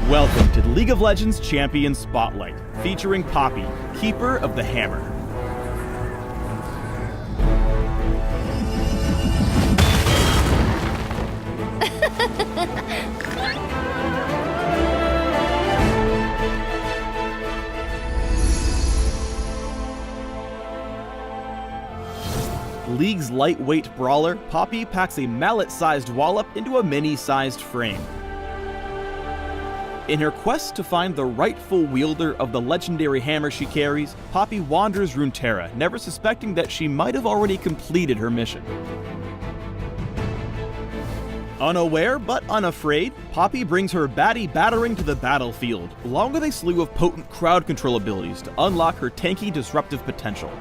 Welcome to the League of Legends Champion Spotlight, featuring Poppy, Keeper of the Hammer. League's lightweight brawler, Poppy packs a mallet-sized wallop into a mini-sized frame. In her quest to find the rightful wielder of the legendary hammer she carries, Poppy wanders Runeterra, never suspecting that she might have already completed her mission. Unaware but unafraid, Poppy brings her baddie battering to the battlefield, along with a slew of potent crowd control abilities to unlock her tanky disruptive potential.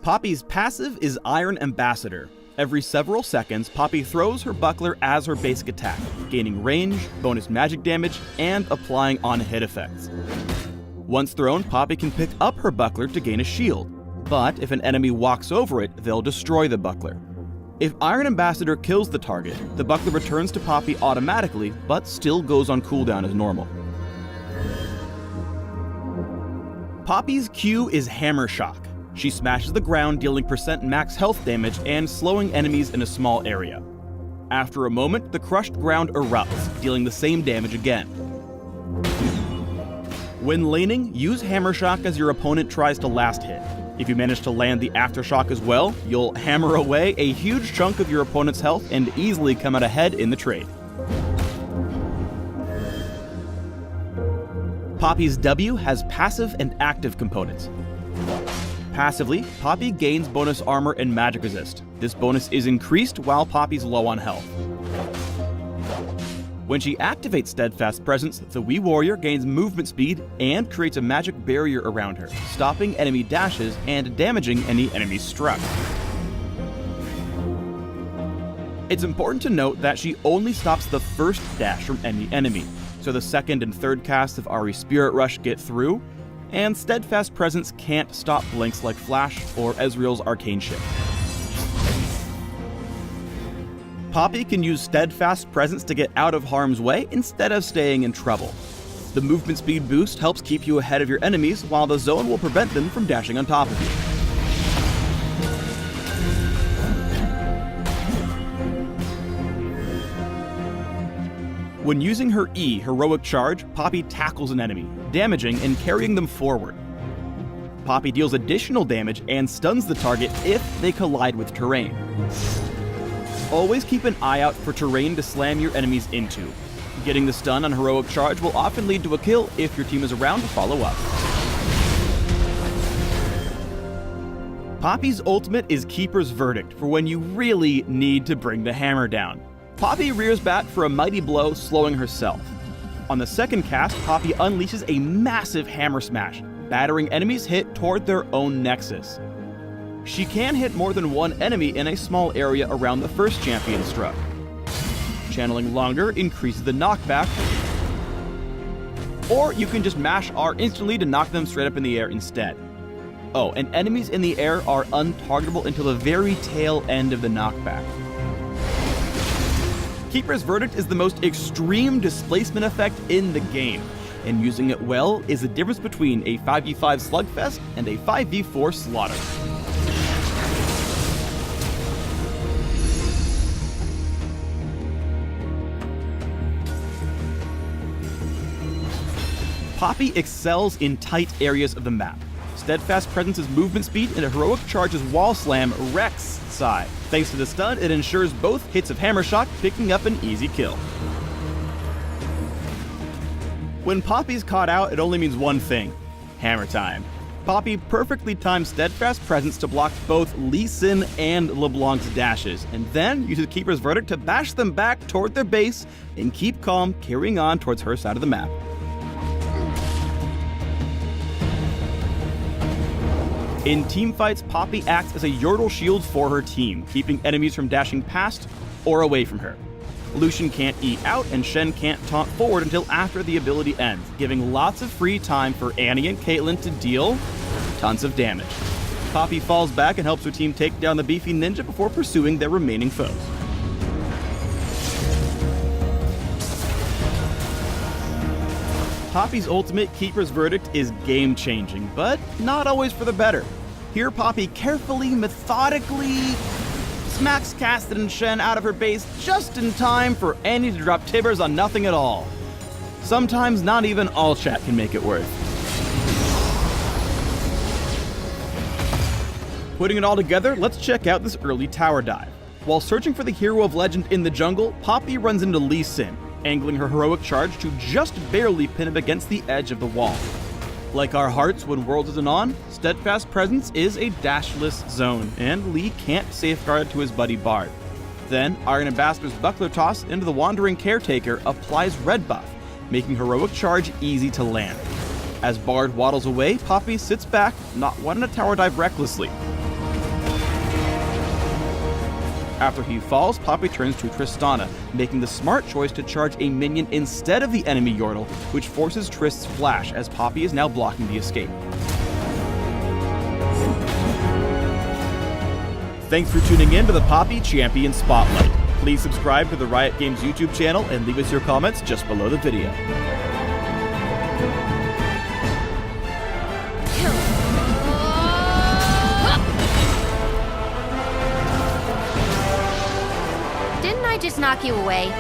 Poppy's passive is Iron Ambassador. Every several seconds, Poppy throws her buckler as her basic attack, gaining range, bonus magic damage, and applying on-hit effects. Once thrown, Poppy can pick up her buckler to gain a shield, but if an enemy walks over it, they'll destroy the buckler. If Iron Ambassador kills the target, the buckler returns to Poppy automatically, but still goes on cooldown as normal. Poppy's Q is Hammer Shock. She smashes the ground, dealing % max health damage and slowing enemies in a small area. After a moment, the crushed ground erupts, dealing the same damage again. When laning, use Hammer Shock as your opponent tries to last hit. If you manage to land the Aftershock as well, you'll hammer away a huge chunk of your opponent's health and easily come out ahead in the trade. Poppy's W has passive and active components. Passively, Poppy gains bonus armor and magic resist. This bonus is increased while Poppy's low on health. When she activates Steadfast Presence, the Wii Warrior gains movement speed and creates a magic barrier around her, stopping enemy dashes and damaging any enemies struck. It's important to note that she only stops the first dash from any enemy, so the second and third casts of Ahri's Spirit Rush get through, and Steadfast Presence can't stop blinks like Flash or Ezreal's Arcane Shift. Poppy can use Steadfast Presence to get out of harm's way instead of staying in trouble. The movement speed boost helps keep you ahead of your enemies, while the zone will prevent them from dashing on top of you. When using her E, Heroic Charge, Poppy tackles an enemy, damaging and carrying them forward. Poppy deals additional damage and stuns the target if they collide with terrain. Always keep an eye out for terrain to slam your enemies into. Getting the stun on Heroic Charge will often lead to a kill if your team is around to follow up. Poppy's ultimate is Keeper's Verdict for when you really need to bring the hammer down. Poppy rears back for a mighty blow, slowing herself. On the second cast, Poppy unleashes a massive hammer smash, battering enemies hit toward their own nexus. She can hit more than one enemy in a small area around the first champion struck. Channeling longer increases the knockback, or you can just mash R instantly to knock them straight up in the air instead. Oh, and enemies in the air are untargetable until the very tail end of the knockback. Keeper's Verdict is the most extreme displacement effect in the game, and using it well is the difference between a 5v5 slugfest and a 5v4 slaughter. Poppy excels in tight areas of the map. Steadfast Presence's movement speed and a Heroic Charge's wall slam wrecks Psy. Thanks to the stun, it ensures both hits of Hammer Shock, picking up an easy kill. When Poppy's caught out, it only means one thing: hammer time. Poppy perfectly times Steadfast Presence to block both Lee Sin and LeBlanc's dashes, and then uses Keeper's Verdict to bash them back toward their base and keep calm, carrying on towards her side of the map. In teamfights, Poppy acts as a Yordle shield for her team, keeping enemies from dashing past or away from her. Lucian can't E out, and Shen can't taunt forward until after the ability ends, giving lots of free time for Annie and Caitlyn to deal tons of damage. Poppy falls back and helps her team take down the beefy ninja before pursuing their remaining foes. Poppy's ultimate, Keeper's Verdict, is game-changing, but not always for the better. Here, Poppy carefully, methodically smacks Cassidy and Shen out of her base just in time for Annie to drop Tibbers on nothing at all. Sometimes not even all chat can make it work. Putting it all together, let's check out this early tower dive. While searching for the hero of legend in the jungle, Poppy runs into Lee Sin, angling her heroic charge to just barely pin him against the edge of the wall. Like our hearts when Worlds isn't on, Steadfast Presence is a dashless zone, and Lee can't safeguard to his buddy Bard. Then, Iron Ambassador's Buckler Toss into the Wandering Caretaker applies red buff, making heroic charge easy to land. As Bard waddles away, Poppy sits back, not wanting to tower dive recklessly. After he falls, Poppy turns to Tristana, making the smart choice to charge a minion instead of the enemy Yordle, which forces Trist's flash as Poppy is now blocking the escape. Thanks for tuning in to the Poppy Champion Spotlight. Please subscribe to the Riot Games YouTube channel and leave us your comments just below the video. Didn't I just knock you away?